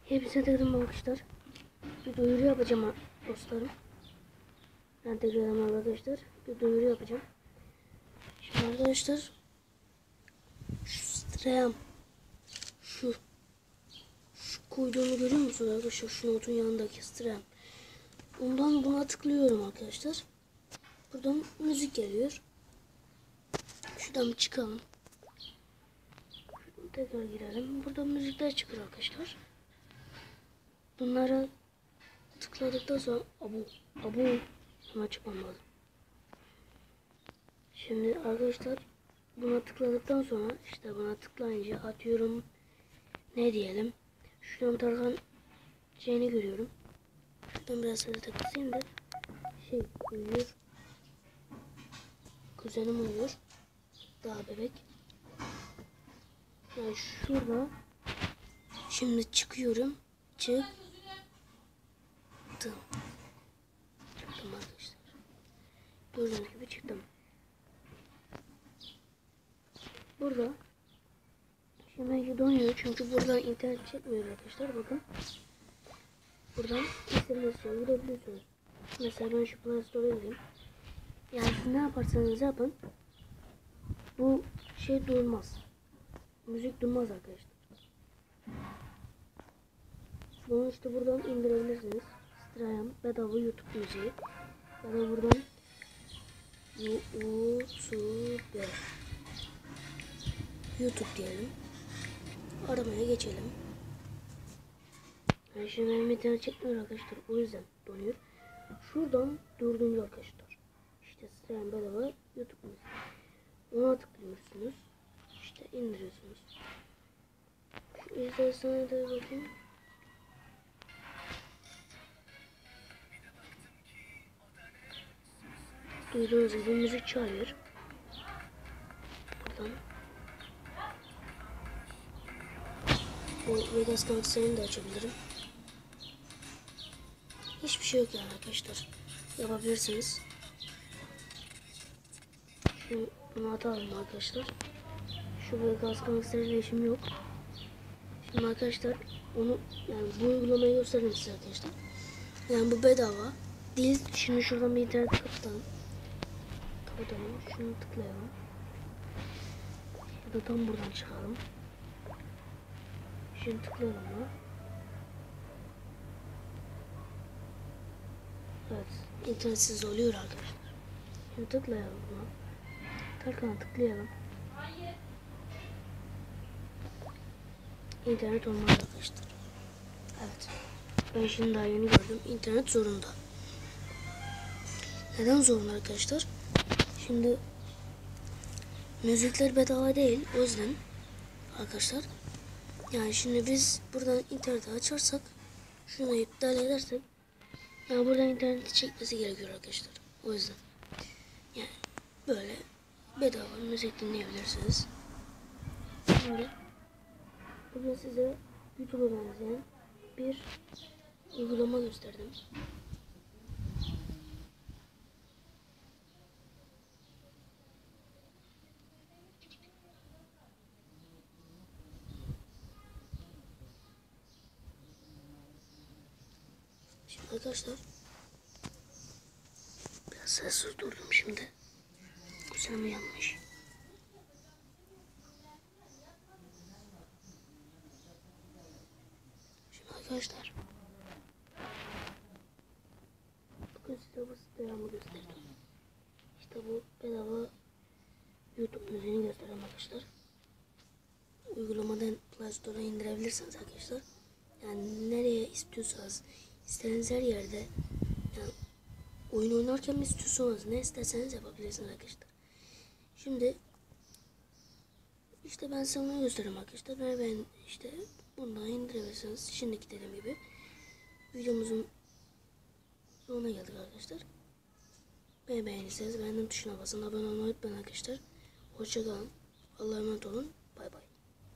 Hepsine dedim arkadaşlar. Bir duyuru yapacağım dostlarım. Ben tekrar arkadaşlar bir duyuru yapacağım. Şimdi arkadaşlar şu stream şu koyduğunu görüyor musunuz arkadaşlar? Şu notun yanındaki stream. Ondan buna tıklıyorum arkadaşlar. Buradan müzik geliyor. Şuradan bir çıkalım. Şuradan tekrar girelim. Buradan müzikler çıkıyor arkadaşlar. Bunlara tıkladıktan sonra abu hemen çıkmam lazım. Şimdi arkadaşlar buna tıkladıktan sonra işte buna tıklayınca atıyorum ne diyelim. Şuradan Tarkan şeyini görüyorum. Şuradan biraz sonra tıklayayım da uyuyor. Kuzenim uyuyor. Daha bebek. Yani şurada şimdi çıkıyorum. Çıktım arkadaşlar. Gördüğünüz gibi çıktım. Burada şimdi donuyor çünkü buradan internet çekmiyor arkadaşlar. Bakın. Buradan istediğiniz şeye girebiliyorsunuz. Mesela ben şu Play Store'a gireyim. Yani siz ne yaparsanız yapın. Bu şey durmaz. Müzik durmaz arkadaşlar. Bunu işte buradan indirebilirsiniz. Stream bedava YouTube müziği. Ya da buradan YouTube diyelim. Aramaya geçelim. Yani şimdi benim internet çekmiyor arkadaşlar. O yüzden donuyor. Şuradan dördüncü arkadaşlar. İşte stream bedava YouTube müziği. Ona tıklıyorsunuz. İşte indiriyorsunuz. Şu izlesene de bakayım. Duyduğunuz gibi müzik çalıyor. Buradan. Bu Vegas kanalını da açabilirim. Hiçbir şey yok yani arkadaşlar. Yapabilirsiniz. Şimdi bunu atalım arkadaşlar. Şu Vegas kanalıyla işim yok. Şimdi arkadaşlar onu yani bu uygulamayı göstereyim size arkadaşlar. Yani bu bedava değil. Şimdi şuradan bir internet kapatalım. Şunu tıklayalım. Ya da tam buradan çıkalım. Şimdi tıklayalım buna. Evet. İnternetsiz oluyor arkadaşlar. Şimdi tıklayalım buna. Tarkan'a tıklayalım. İnternet olmaz arkadaşlar. Evet. Ben şimdi daha yeni gördüm. İnternet zorunda. Neden zorunda arkadaşlar? Şimdi müzikler bedava değil. O yüzden arkadaşlar yani şimdi biz buradan interneti açarsak şunu iptal edersek yani buradan interneti çekmesi gerekiyor arkadaşlar. O yüzden yani böyle bedava müzik dinleyebilirsiniz. Şimdi bugün size YouTube'a benzeyen bir uygulama gösterdim. Şimdi arkadaşlar biraz sessiz durdum şimdi. Kuzenim yanmış. Şimdi arkadaşlar bugün size bu sitemi gösterdim. İşte bu bedava YouTube müziğini göstereyim arkadaşlar. Uygulamadan Play Store'a indirebilirsiniz arkadaşlar. Yani nereye istiyorsanız, istediğiniz her yerde yani oyun oynarken mi istiyorsanız ne isterseniz yapabilirsiniz arkadaşlar. Şimdi işte ben size onu göstereyim arkadaşlar. Ben işte bundan indirebilirsiniz. Şimdiki dediğim gibi videomuzun sonuna geldik arkadaşlar. Beni beğenirseniz beğendim tuşuna basın. Abone olmayı unutmayın arkadaşlar. Hoşça kalın. Allah'a emanet olun. Bay bay.